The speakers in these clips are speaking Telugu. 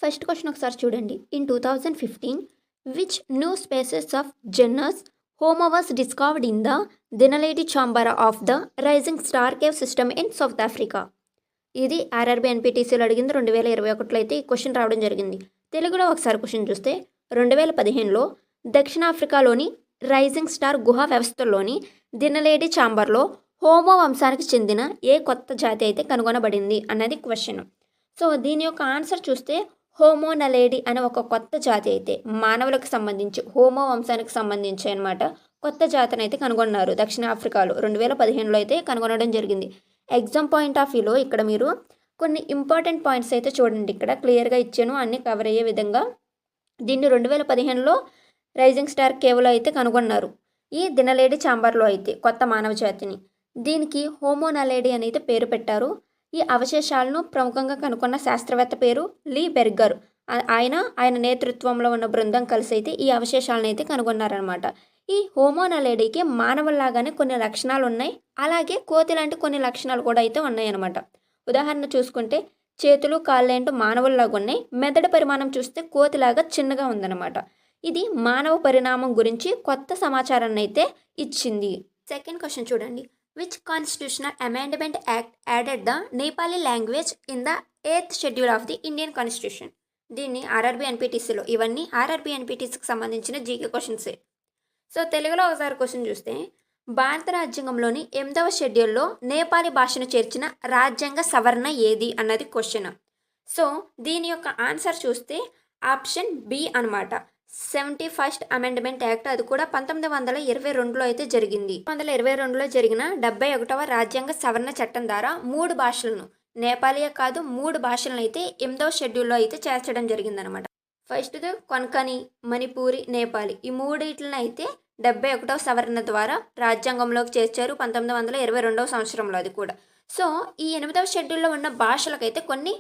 ఫస్ట్ క్వశ్చన్ ఒకసారి చూడండి. In 2015 which new species of genus Homo was discovered in the Dinaledi chamber of the Rising Star cave system in South Africa. ఇది ఆర్ఆర్బీ ఎన్పిటిసిలో అడిగింది. 2021లో అయితే ఈ క్వశ్చన్ రావడం జరిగింది. తెలుగులో ఒకసారి క్వశ్చన్ చూస్తే 2015లో దక్షిణాఫ్రికాలోని రైజింగ్ స్టార్ గుహా వ్యవస్థలోని దినలేటి చాంబర్లో హోమో వంశానికి చెందిన ఏ కొత్త జాతి అయితే కనుగొనబడింది అన్నది క్వశ్చన్. సో దీని యొక్క ఆన్సర్ చూస్తే హోమో నలేడి అనే ఒక కొత్త జాతి అయితే మానవులకు సంబంధించి హోమో వంశానికి సంబంధించి అనమాట కొత్త జాతిని అయితే కనుగొన్నారు దక్షిణాఫ్రికాలో 2015లో అయితే కనుగొనడం జరిగింది. ఎగ్జామ్ పాయింట్ ఆఫ్ వ్యూలో ఇక్కడ మీరు కొన్ని ఇంపార్టెంట్ పాయింట్స్ అయితే చూడండి. ఇక్కడ క్లియర్గా ఇచ్చాను, అన్నీ కవర్ అయ్యే విధంగా. దీన్ని 2015లో రైజింగ్ స్టార్ కేవ్లో అయితే కనుగొన్నారు. ఈ దినలేడి చాంబర్లో అయితే కొత్త మానవ జాతిని, దీనికి హోమో నలేడి అని అయితే పేరు పెట్టారు. ఈ అవశేషాలను ప్రముఖంగా కనుక్కున్న శాస్త్రవేత్త పేరు లీ బెర్గర్. ఆయన నేతృత్వంలో ఉన్న బృందం కలిసి అయితే ఈ అవశేషాలను అయితే కనుగొన్నారనమాట. ఈ హోమో నలేడీకి మానవుల్లాగానే కొన్ని లక్షణాలు ఉన్నాయి, అలాగే కోతి లాంటి కొన్ని లక్షణాలు కూడా అయితే ఉన్నాయన్నమాట. ఉదాహరణ చూసుకుంటే చేతులు కాళ్ళు ఏంటో మానవుల్లాగా ఉన్నాయి, మెదడు పరిమాణం చూస్తే కోతిలాగా చిన్నగా ఉందన్నమాట. ఇది మానవ పరిణామం గురించి కొత్త సమాచారాన్ని అయితే ఇచ్చింది. సెకండ్ క్వశ్చన్ చూడండి. Which constitutional amendment act added the Nepali language in the 8th schedule of the Indian Constitution? దీన్ని ఆర్ఆర్బీ ఎన్పిటిసిలో, ఇవన్నీ ఆర్ఆర్బీ ఎన్పిటిసికి సంబంధించిన జీకే క్వశ్చన్సే. సో తెలుగులో ఒకసారి క్వశ్చన్ చూస్తే భారత రాజ్యాంగంలోని 8వ షెడ్యూల్లో నేపాలీ భాషను చేర్చిన రాజ్యాంగ సవరణ ఏది అన్నది క్వశ్చన్. సో దీని యొక్క ఆన్సర్ చూస్తే ఆప్షన్ బి అనమాట. 71st అమెండ్మెంట్ యాక్ట్, అది కూడా 1922లో అయితే జరిగింది. 1922లో జరిగిన 71వ రాజ్యాంగ సవరణ చట్టం ద్వారా 3 భాషలను, నేపాలీయే కాదు 3 భాషలను అయితే 8వ షెడ్యూల్లో అయితే చేర్చడం జరిగిందనమాట. ఫస్ట్ది కొన్కని, మణిపూరి, నేపాలి, ఈ 3 అయితే 71వ సవరణ ద్వారా రాజ్యాంగంలోకి చేర్చారు 1922వ సంవత్సరంలో, అది కూడా. సో ఈ 8వ షెడ్యూల్లో ఉన్న భాషలకైతే కొన్ని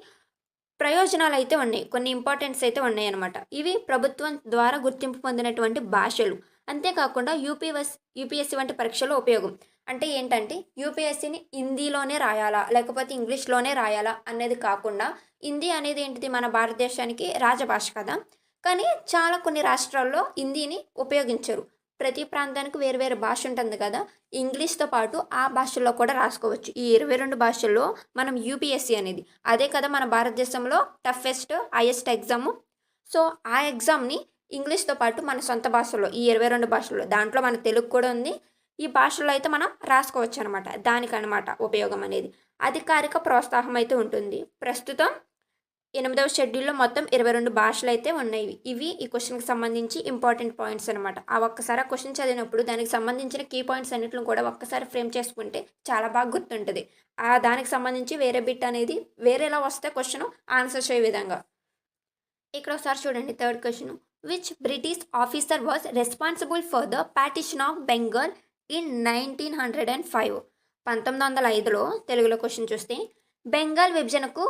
ప్రయోజనాలు అయితే ఉన్నాయి, కొన్ని ఇంపార్టెన్స్ అయితే ఉన్నాయి అనమాట. ఇవి ప్రభుత్వం ద్వారా గుర్తింపు పొందినటువంటి భాషలు. అంతేకాకుండా యూపీఎస్సీ వంటి పరీక్షలో ఉపయోగం. అంటే ఏంటంటే యూపీఎస్సీని హిందీలోనే రాయాలా లేకపోతే ఇంగ్లీష్లోనే రాయాలా అనేది కాకుండా, హిందీ అనేది ఏంటిది మన భారతదేశానికి రాజభాష కదా, కానీ చాలా కొన్ని రాష్ట్రాల్లో హిందీని ఉపయోగించరు. ప్రతి ప్రాంతానికి వేరు వేరు భాష ఉంటుంది కదా, ఇంగ్లీష్తో పాటు ఆ భాషల్లో కూడా రాసుకోవచ్చు. ఈ 22 భాషల్లో మనం యూపీఎస్సీ అనేది అదే కదా మన భారతదేశంలో టఫెస్ట్ హైయెస్ట్ ఎగ్జాము. సో ఆ ఎగ్జామ్ని ఇంగ్లీష్తో పాటు మన సొంత భాషలో, ఈ 22 భాషల్లో, దాంట్లో మన తెలుగు కూడా ఉంది, ఈ భాషల్లో అయితే మనం రాసుకోవచ్చు అనమాట. దానికనమాట ఉపయోగం అనేది. అధికారిక ప్రోత్సాహం అయితే ఉంటుంది. ప్రస్తుతం 8వ షెడ్యూల్లో మొత్తం 22 భాషలు అయితే ఉన్నాయి. ఇవి ఈ క్వశ్చన్కి సంబంధించి ఇంపార్టెంట్ పాయింట్స్ అనమాట. ఒక్కసారి ఆ క్వశ్చన్ చదివినప్పుడు దానికి సంబంధించిన కీ పాయింట్స్ అన్నింటిని కూడా ఒక్కసారి ఫ్రేమ్ చేసుకుంటే చాలా బాగా గుర్తుంటుంది. దానికి సంబంధించి వేరే బిట్ అనేది వేరేలా వస్తే క్వశ్చన్ ఆన్సర్ చేయ విధంగా. ఇక్కడ ఒకసారి చూడండి. Third question. Which British officer was responsible for the partition of Bengal in 1905? 1905లో తెలుగులో క్వశ్చన్ చూస్తే బెంగాల్ విభజనకు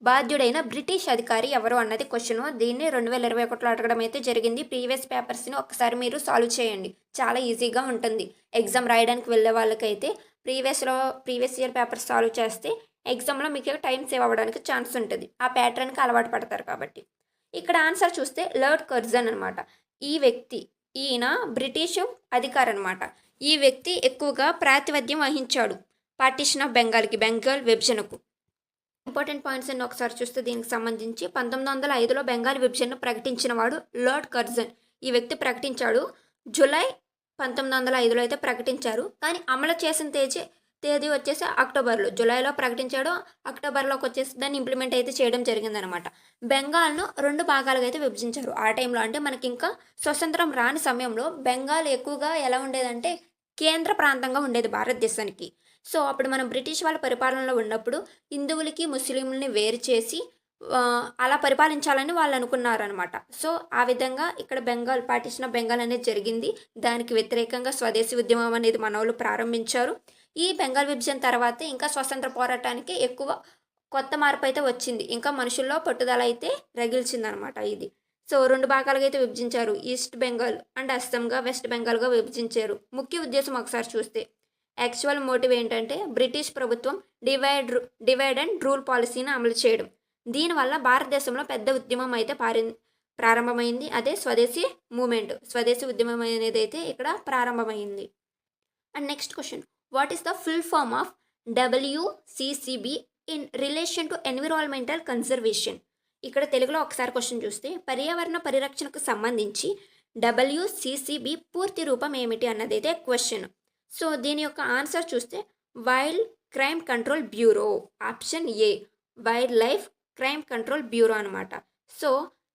బాధ్యుడైన బ్రిటిష్ అధికారి ఎవరు అన్నది క్వశ్చన్. దీన్ని 2021లో అడగడం అయితే జరిగింది. ప్రీవియస్ పేపర్స్ని ఒకసారి మీరు సాల్వ్ చేయండి, చాలా ఈజీగా ఉంటుంది. ఎగ్జామ్ రాయడానికి వెళ్ళే వాళ్ళకైతే ప్రీవియస్ ఇయర్ పేపర్స్ సాల్వ్ చేస్తే ఎగ్జామ్లో మీకు టైం సేవ్ అవ్వడానికి ఛాన్స్ ఉంటుంది. ఆ ప్యాటర్న్కి అలవాటు పడతారు కాబట్టి. ఇక్కడ ఆన్సర్ చూస్తే లార్డ్ కర్జన్ అనమాట. ఈయన బ్రిటిష్ అధికారి అనమాట. ఈ వ్యక్తి ఎక్కువగా ప్రాతినిధ్యం వహించాడు పార్టిషన్ ఆఫ్ బెంగాల్ విభజనకు. ఇంపార్టెంట్ పాయింట్స్ అన్ని ఒకసారి చూస్తే దీనికి సంబంధించి 1905లో బెంగాల్ విభజనను ప్రకటించిన వాడు లార్డ్ కర్జన్. ఈ వ్యక్తి ప్రకటించాడు. జూలై 1905లో అయితే ప్రకటించారు, కానీ అమలు చేసిన తేదీ వచ్చేసి అక్టోబర్లో. జూలైలో ప్రకటించాడు, అక్టోబర్లోకి వచ్చేసి దాన్ని ఇంప్లిమెంట్ అయితే చేయడం జరిగిందనమాట. బెంగాల్ను 2 భాగాలుగా అయితే విభజించారు ఆ టైంలో. అంటే మనకి ఇంకా స్వతంత్రం రాని సమయంలో బెంగాల్ ఎక్కువగా ఎలా ఉండేదంటే కేంద్ర ప్రాంతంగా ఉండేది భారతదేశానికి. సో అప్పుడు మనం బ్రిటిష్ వాళ్ళ పరిపాలనలో ఉన్నప్పుడు హిందువులకి ముస్లింలని వేరు చేసి అలా పరిపాలించాలని వాళ్ళు అనుకున్నారనమాట. సో ఆ విధంగా ఇక్కడ పార్టిషన్ ఆఫ్ బెంగాల్ అనేది జరిగింది. దానికి వ్యతిరేకంగా స్వదేశీ ఉద్యమం అనేది మన వాళ్ళు ప్రారంభించారు. ఈ బెంగాల్ విభజన తర్వాత ఇంకా స్వతంత్ర పోరాటానికి ఎక్కువ కొత్త మార్పు అయితే వచ్చింది. ఇంకా మనుషుల్లో పట్టుదల అయితే రగిల్చిందనమాట ఇది. సో 2 భాగాలుగా అయితే విభజించారు. ఈస్ట్ బెంగాల్ అండ్ అస్సాంగా, వెస్ట్ బెంగాల్గా విభజించారు. ముఖ్య ఉద్దేశం ఒకసారి చూస్తే యాక్చువల్ మోటివ్ ఏంటంటే బ్రిటిష్ ప్రభుత్వం డివైడ్ అండ్ రూల్ పాలసీని అమలు చేయడం. దీనివల్ల భారతదేశంలో పెద్ద ఉద్యమం అయితే ప్రారంభమైంది. అదే స్వదేశీ మూమెంట్, స్వదేశీ ఉద్యమం అనేది అయితే ఇక్కడ ప్రారంభమైంది. And next question, what is the full form of WCCB in relation to environmental conservation? ఇక్కడ తెలుగులో ఒకసారి క్వశ్చన్ చూస్తే పర్యావరణ పరిరక్షణకు సంబంధించి WCCB పూర్తి రూపం ఏమిటి అన్నది అయితే క్వశ్చన్. సో దీని యొక్క ఆన్సర్ చూస్తే wild crime control bureau, option A wild life crime control bureau అనమాట. సో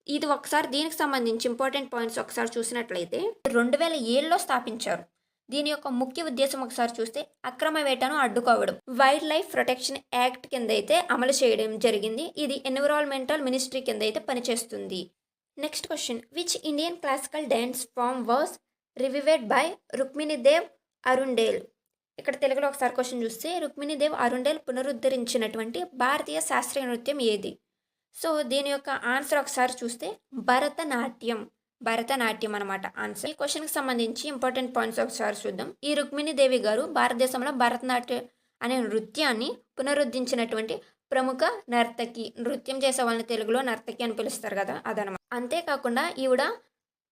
ఇది ఒకసారి దీనికి సంబంధించి ఇంపార్టెంట్ పాయింట్స్ ఒకసారి చూసినట్లయితే 2007లో స్థాపించారు. దీని యొక్క ముఖ్య ఉద్దేశం ఒకసారి చూస్తే అక్రమ వేటను అడ్డుకోవడం, వైల్డ్ లైఫ్ ప్రొటెక్షన్ యాక్ట్ కింద అయితే అమలు చేయడం జరిగింది. ఇది ఎన్విరాన్మెంటల్ మినిస్ట్రీ కింద అయితే పనిచేస్తుంది. Next question, which Indian classical dance form was revived by Rukmini Devi Arundale? ఇక్కడ తెలుగులో ఒకసారి క్వశ్చన్ చూస్తే రుక్మిణీదేవ్ అరుండేల్ పునరుద్ధరించినటువంటి భారతీయ శాస్త్రీయ నృత్యం ఏది? సో దీని యొక్క ఆన్సర్ ఒకసారి చూస్తే భరతనాట్యం, భరతనాట్యం అనమాట ఆన్సర్. ఈ క్వశ్చన్కి సంబంధించి ఇంపార్టెంట్ పాయింట్స్ ఒకసారి చూద్దాం. ఈ రుక్మిణీదేవి గారు భారతదేశంలో భరతనాట్యం అనే నృత్యాన్ని పునరుద్ధరించినటువంటి ప్రముఖ నర్తకి. నృత్యం చేసే వాళ్ళని తెలుగులో నర్తకి అని పిలుస్తారు కదా, అదనమాట. అంతేకాకుండా ఈవిడ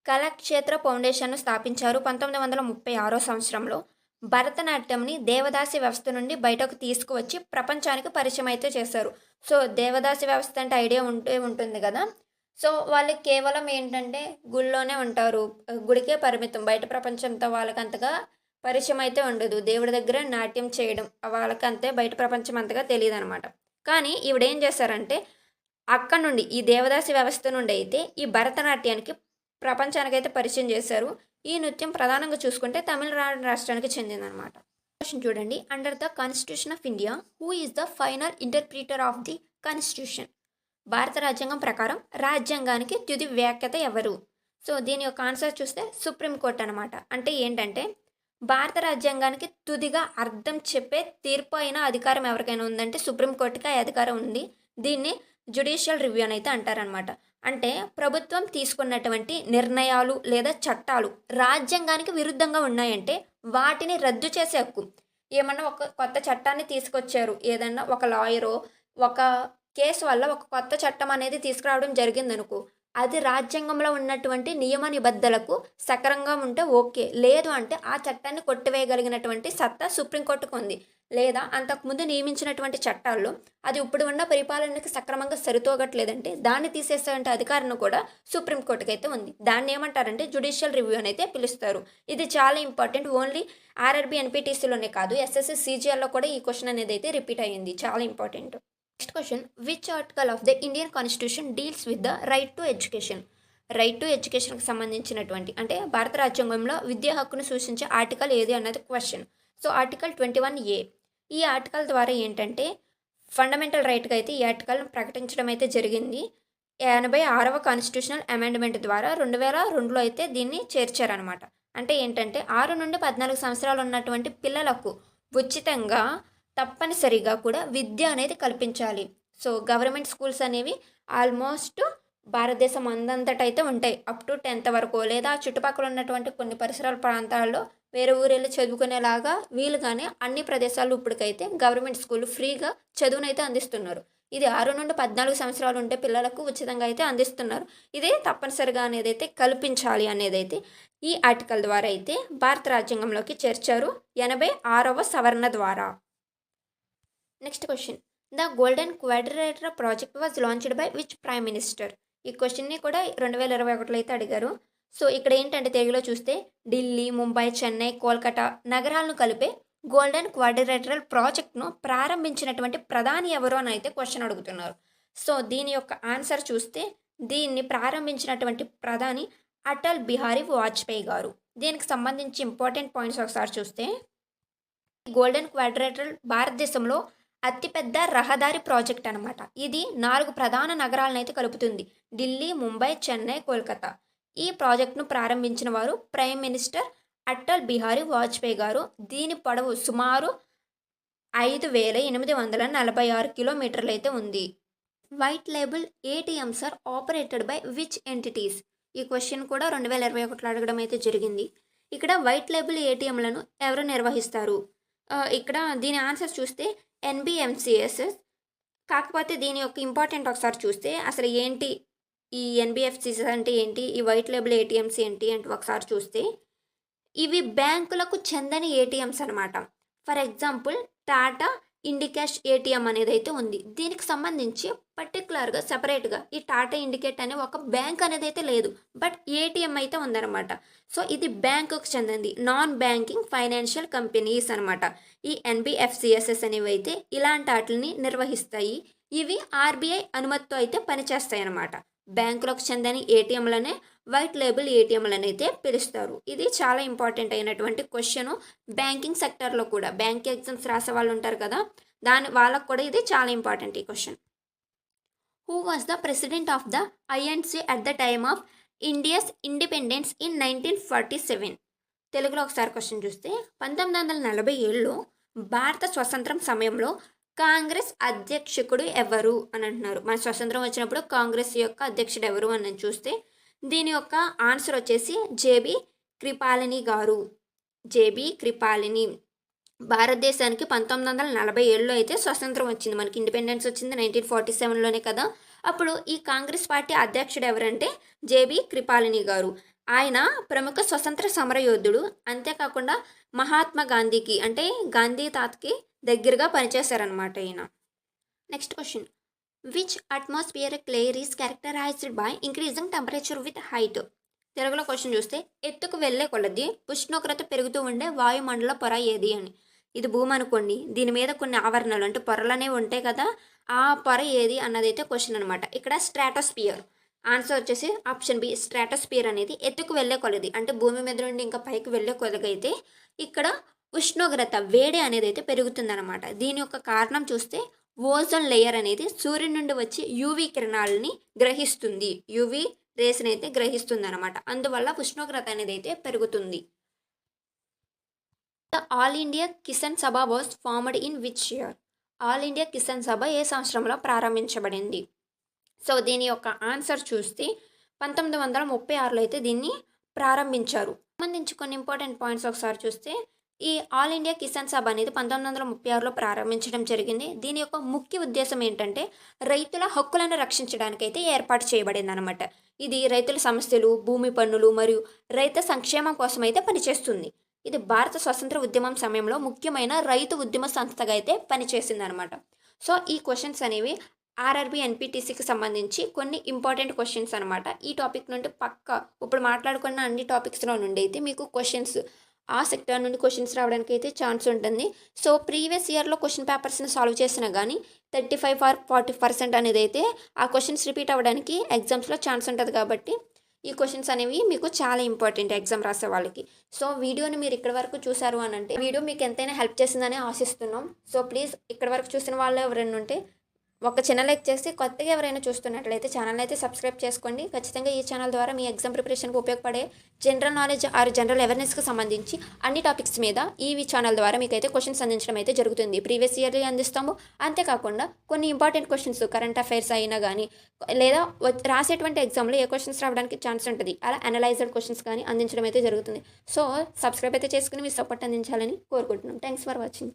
కళాక్షేత్ర ఫౌండేషన్ను స్థాపించారు 1936 సంవత్సరంలో. భరతనాట్యంని దేవదాసి వ్యవస్థ నుండి బయటకు తీసుకువచ్చి ప్రపంచానికి పరిచయం అయితే చేశారు. సో దేవదాసి వ్యవస్థ అంటే ఐడియా ఉంటుంది కదా. సో వాళ్ళు కేవలం ఏంటంటే గుళ్ళోనే ఉంటారు, గుడికే పరిమితం, బయట ప్రపంచంతో వాళ్ళకి అంతగా పరిచయం అయితే ఉండదు. దేవుడి దగ్గర నాట్యం చేయడం వాళ్ళకి అంతే, బయట ప్రపంచం అంతగా తెలియదు అనమాట. కానీ ఈవిడేం చేశారంటే అక్కడ నుండి ఈ దేవదాసి వ్యవస్థ నుండి అయితే ఈ భరతనాట్యానికి ప్రపంచానికైతే పరిచయం చేశారు. ఈ నృత్యం ప్రధానంగా చూసుకుంటే తమిళనాడు రాష్ట్రానికి చెందిందనమాట. క్వశ్చన్ చూడండి, under the constitution of India who is the final interpreter of the constitution? భారత రాజ్యాంగం ప్రకారం రాజ్యాంగానికి తుది వ్యాఖ్యత ఎవరు? సో దీని యొక్క ఆన్సర్ చూస్తే సుప్రీంకోర్టు అనమాట. అంటే ఏంటంటే భారత రాజ్యాంగానికి తుదిగా అర్థం చెప్పే తీర్పు అయిన అధికారం ఎవరికైనా ఉందంటే సుప్రీంకోర్టుకి ఆ అధికారం ఉంది. దీన్ని జ్యుడిషియల్ రివ్యూ అని అయితే అంటారనమాట. అంటే ప్రభుత్వం తీసుకున్నటువంటి నిర్ణయాలు లేదా చట్టాలు రాజ్యాంగానికి విరుద్ధంగా ఉన్నాయంటే వాటిని రద్దు చేసే హక్కు. ఏమన్నా ఒక కొత్త చట్టాన్ని తీసుకొచ్చారు, ఏదన్నా ఒక లాయరో ఒక కేసు వల్ల ఒక కొత్త చట్టం అనేది తీసుకురావడం జరిగిందనుకో, అది రాజ్యాంగంలో ఉన్నటువంటి నియమ నిబద్ధలకు సక్రంగా ఉంటే ఓకే, లేదు అంటే ఆ చట్టాన్ని కొట్టివేయగలిగినటువంటి సత్తా సుప్రీంకోర్టుకు ఉంది. లేదా అంతకుముందు నియమించినటువంటి చట్టాల్లో అది ఇప్పుడు ఉన్న పరిపాలనకి సక్రమంగా సరితూగట్లేదంటే దాన్ని తీసేసేటువంటి అధికారం కూడా సుప్రీంకోర్టుకి అయితే ఉంది. దాన్ని ఏమంటారంటే జ్యుడిషియల్ రివ్యూ అని అయితే పిలుస్తారు. ఇది చాలా ఇంపార్టెంట్. ఓన్లీ RRB NPTCలోనే కాదు, SSC CGLలో కూడా ఈ క్వశ్చన్ అనేది అయితే రిపీట్ అయ్యింది, చాలా important. Next question, which article of the Indian constitution deals with the right to education? Right to ఎడ్యుకేషన్కి సంబంధించినటువంటి అంటే భారత రాజ్యాంగంలో విద్యా హక్కును సూచించే ఆర్టికల్ ఏది అన్నది క్వశ్చన్. So article 21A. ఈ ఆర్టికల్ ద్వారా ఏంటంటే ఫండమెంటల్ రైట్గా అయితే ఈ ఆర్టికల్ ప్రకటించడం అయితే జరిగింది. 86వ కాన్స్టిట్యూషనల్ అమెండ్మెంట్ ద్వారా 2002లో అయితే దీన్ని చేర్చారనమాట. అంటే ఏంటంటే 6 నుండి 14 సంవత్సరాలు ఉన్నటువంటి పిల్లలకు ఉచితంగా తప్పనిసరిగా కూడా విద్య అనేది కల్పించాలి. సో గవర్నమెంట్ స్కూల్స్ అనేవి ఆల్మోస్ట్ భారతదేశం అందంతటైతే ఉంటాయి, అప్ టు 10th వరకు. లేదా చుట్టుపక్కల ఉన్నటువంటి కొన్ని పరిసరాల ప్రాంతాల్లో వేరే ఊరెళ్ళి చదువుకునేలాగా వీలుగానే అన్ని ప్రదేశాల్లో ఇప్పటికైతే గవర్నమెంట్ స్కూల్ ఫ్రీగా చదువునైతే అందిస్తున్నారు. ఇది 6 నుండి 14 సంవత్సరాలు ఉంటే పిల్లలకు ఉచితంగా అయితే అందిస్తున్నారు. ఇదే తప్పనిసరిగా అనేది అయితే కల్పించాలి అనేది అయితే ఈ ఆర్టికల్ ద్వారా అయితే భారత రాజ్యాంగంలోకి చేర్చారు 86వ సవరణ ద్వారా. Next question, the golden quadrilateral project was launched by which prime minister? ఈ క్వశ్చన్ని కూడా 2021లో అయితే అడిగారు. సో ఇక్కడ ఏంటంటే తెలుగులో చూస్తే ఢిల్లీ, ముంబై, చెన్నై, కోల్కతా నగరాలను కలిపే గోల్డెన్ క్వాడ్రిలేటరల్ ప్రాజెక్ట్ను ప్రారంభించినటువంటి ప్రధాని ఎవరు అని అయితే క్వశ్చన్ అడుగుతున్నారు. సో దీని యొక్క ఆన్సర్ చూస్తే దీన్ని ప్రారంభించినటువంటి ప్రధాని అటల్ బిహారీ వాజ్పేయి గారు. దీనికి సంబంధించి ఇంపార్టెంట్ పాయింట్స్ ఒకసారి చూస్తే గోల్డెన్ క్వాడ్రిలేటరల్ భారతదేశంలో అతిపెద్ద రహదారి ప్రాజెక్ట్ అనమాట. ఇది 4 ప్రధాన నగరాలను అయితే కలుపుతుంది, ఢిల్లీ, ముంబై, చెన్నై, కోల్కతా. ఈ ప్రాజెక్ట్ను ప్రారంభించిన వారు ప్రైమ్ మినిస్టర్ అటల్ బిహారీ వాజ్పేయి గారు. దీని పొడవు సుమారు 5846 కిలోమీటర్లు అయితే ఉంది. White label ATMs are operated by which entities? ఈ క్వశ్చన్ కూడా 2021లో అడగడం అయితే జరిగింది. ఇక్కడ వైట్ లేబుల్ ATMలను ఎవరు నిర్వహిస్తారు? ఇక్కడ దీని ఆన్సర్ చూస్తే NBMCS, కాకపోతే దీని యొక్క ఇంపార్టెంట్ ఒకసారి చూస్తే అసలు ఏంటి ఈ ఎన్బిఎఫ్సిస్ అంటే ఏంటి, ఈ వైట్ లేబుల్ ఏటీఎంస్ ఏంటి అంటే ఒకసారి చూస్తే ఇవి బ్యాంకులకు చెందని ఏటీఎంస్ అనమాట. ఫర్ ఎగ్జాంపుల్ టాటా ఇండికాష్ ఏటీఎం అనేది అయితే ఉంది. దీనికి సంబంధించి పర్టికులర్గా సెపరేట్గా ఈ టాటా ఇండికేట్ అనే ఒక బ్యాంక్ అనేది అయితే లేదు, బట్ ఏటీఎం అయితే ఉందన్నమాట. సో ఇది బ్యాంకుకు చెందింది, నాన్ బ్యాంకింగ్ ఫైనాన్షియల్ కంపెనీస్ అనమాట. ఈ ఎన్బిఎఫ్సిఎస్ఎస్ అనేవి అయితే ఇలాంటి వాటిని నిర్వహిస్తాయి. ఇవి ఆర్బీఐ అనుమతితో అయితే పనిచేస్తాయి అన్నమాట. బ్యాంకులకు చెందని ఏటీఎంలనే వైట్ లేబుల్ ఏటీఎంలను అయితే పిలుస్తారు. ఇది చాలా ఇంపార్టెంట్ అయినటువంటి క్వశ్చను. బ్యాంకింగ్ సెక్టర్లో కూడా బ్యాంక్ ఎగ్జామ్స్ రాసే వాళ్ళు ఉంటారు కదా, వాళ్ళకు కూడా ఇది చాలా ఇంపార్టెంట్ ఈ question. Who was the president of the INC at the time of India's independence in 1947? తెలుగులో ఒకసారి క్వశ్చన్ చూస్తే 1947లో భారత స్వతంత్రం సమయంలో కాంగ్రెస్ అధ్యక్షుడు ఎవరు అని అంటున్నారు. మన స్వతంత్రం వచ్చినప్పుడు కాంగ్రెస్ యొక్క అధ్యక్షుడు ఎవరు అని చూస్తే దీని యొక్క ఆన్సర్ వచ్చేసి జేబీ కృపాలిని గారు. జేబీ కృపాలిని. భారతదేశానికి 1947లో అయితే స్వతంత్రం వచ్చింది, మనకి ఇండిపెండెన్స్ వచ్చింది 1947లోనే కదా. అప్పుడు ఈ కాంగ్రెస్ పార్టీ అధ్యక్షుడు ఎవరంటే జేబీ కృపాలిని గారు. ఆయన ప్రముఖ స్వతంత్ర సమరయోధుడు. అంతేకాకుండా మహాత్మా గాంధీకి అంటే గాంధీ తాతకి దగ్గరగా పనిచేశారనమాట ఈయన. Next question, which atmospheric layer is characterised by increasing temperature with height? తెలుగులో క్వశ్చన్ చూస్తే ఎత్తుకు వెళ్ళే కొలది ఉష్ణోగ్రత పెరుగుతూ ఉండే వాయుమండల పొర ఏది అని. ఇది భూమి అనుకోండి, దీని మీద కొన్ని ఆవరణలు అంటే పొరలు అనేవి ఉంటాయి కదా, ఆ పొర ఏది అన్నదైతే క్వశ్చన్ అనమాట. ఇక్కడ స్ట్రాటోస్ఫియర్. ఆన్సర్ వచ్చేసి ఆప్షన్ బి, స్ట్రాటోస్ఫియర్ అనేది ఎత్తుకు వెళ్ళే కొలది అంటే భూమి మీద నుండి ఇంకా పైకి వెళ్ళే కొలది అయితే ఇక్కడ ఉష్ణోగ్రత వేడి అనేది అయితే పెరుగుతుందన్నమాట. దీని యొక్క కారణం చూస్తే ఓజోన్ లేయర్ అనేది సూర్యుడి నుండి వచ్చి యూవీ కిరణాలని గ్రహిస్తుంది, యూవీ రేస్ని అయితే గ్రహిస్తుంది అనమాట. అందువల్ల ఉష్ణోగ్రత అనేది అయితే పెరుగుతుంది. The all India Kisan Sabha was formed in which year? All India Kisan సభ ఏ సంవత్సరంలో ప్రారంభించబడింది? సో దీని యొక్క ఆన్సర్ చూస్తే 1936లో అయితే దీన్ని ప్రారంభించారు. సంబంధించి కొన్ని ఇంపార్టెంట్ పాయింట్స్ ఒకసారి చూస్తే ఈ ఆల్ ఇండియా కిసాన్ సభ అనేది 1936లో ప్రారంభించడం జరిగింది. దీని యొక్క ముఖ్య ఉద్దేశం ఏంటంటే రైతుల హక్కులను రక్షించడానికైతే ఏర్పాటు చేయబడింది అనమాట. ఇది రైతుల సమస్యలు, భూమి పన్నులు మరియు రైతు సంక్షేమం కోసం అయితే పనిచేస్తుంది. ఇది భారత స్వతంత్ర ఉద్యమం సమయంలో ముఖ్యమైన రైతు ఉద్యమ సంస్థగా అయితే పనిచేసింది అనమాట. సో ఈ క్వశ్చన్స్ అనేవి ఆర్ఆర్బీ ఎన్పిటిసికి సంబంధించి కొన్ని ఇంపార్టెంట్ క్వశ్చన్స్ అనమాట. ఈ టాపిక్ నుండి పక్కా ఇప్పుడు మాట్లాడుకున్న అన్ని టాపిక్స్లో నుండి అయితే మీకు క్వశ్చన్స్ ఆ సెక్టర్ నుండి క్వశ్చన్స్ రావడానికి అయితే ఛాన్స్ ఉంటుంది. సో ప్రీవియస్ ఇయర్లో క్వశ్చన్ పేపర్స్ని సాల్వ్ చేసినా కానీ 35 or 40% అనేది అయితే ఆ క్వశ్చన్స్ రిపీట్ అవ్వడానికి ఎగ్జామ్స్లో ఛాన్స్ ఉంటుంది. కాబట్టి ఈ క్వశ్చన్స్ అనేవి మీకు చాలా ఇంపార్టెంట్ ఎగ్జామ్ రాసే వాళ్ళకి. సో వీడియోని మీరు ఇక్కడ వరకు చూసారు అని అంటే వీడియో మీకు ఎంతైనా హెల్ప్ చేసిందని ఆశిస్తున్నాం. సో ప్లీజ్ ఇక్కడ వరకు చూసిన వాళ్ళు ఎవరైనా ఉంటే ఒక చిన్న లైక్ చేసి కొత్తగా ఎవరైనా చూస్తున్నట్లయితే ఛానల్ అయితే సబ్స్క్రైబ్ చేసుకోండి. ఖచ్చితంగా ఈ ఛానల్ ద్వారా మీ ఎగ్జామ్ ప్రిపరేషన్కి ఉపయోగపడే జనరల్ నాలెడ్జ్ ఆర్ జనరల్ అవేర్నెస్కి సంబంధించి అన్ని టాపిక్స్ మీద ఈ ఛానల్ ద్వారా మీకైతే క్వశ్చన్స్ అందించడం అయితే జరుగుతుంది. ప్రీవియస్ ఇయర్లీ అందిస్తాము. అంతేకాకుండా కొన్ని ఇంపార్టెంట్ క్వశ్చన్స్ కరెంట్ అఫైర్స్ అయినా కానీ లేదా రాసేటువంటి ఎగ్జామ్లో ఏ క్వశ్చన్స్ రావడానికి ఛాన్స్ ఉంటుంది అలా అనలైజ్డ్ క్వశ్చన్స్ కానీ అందించడం అయితే జరుగుతుంది. సో సబ్స్క్రైబ్ అయితే చేసుకుని మీ సపోర్ట్ అందించాలని కోరుకుంటున్నాం. Thanks for watching.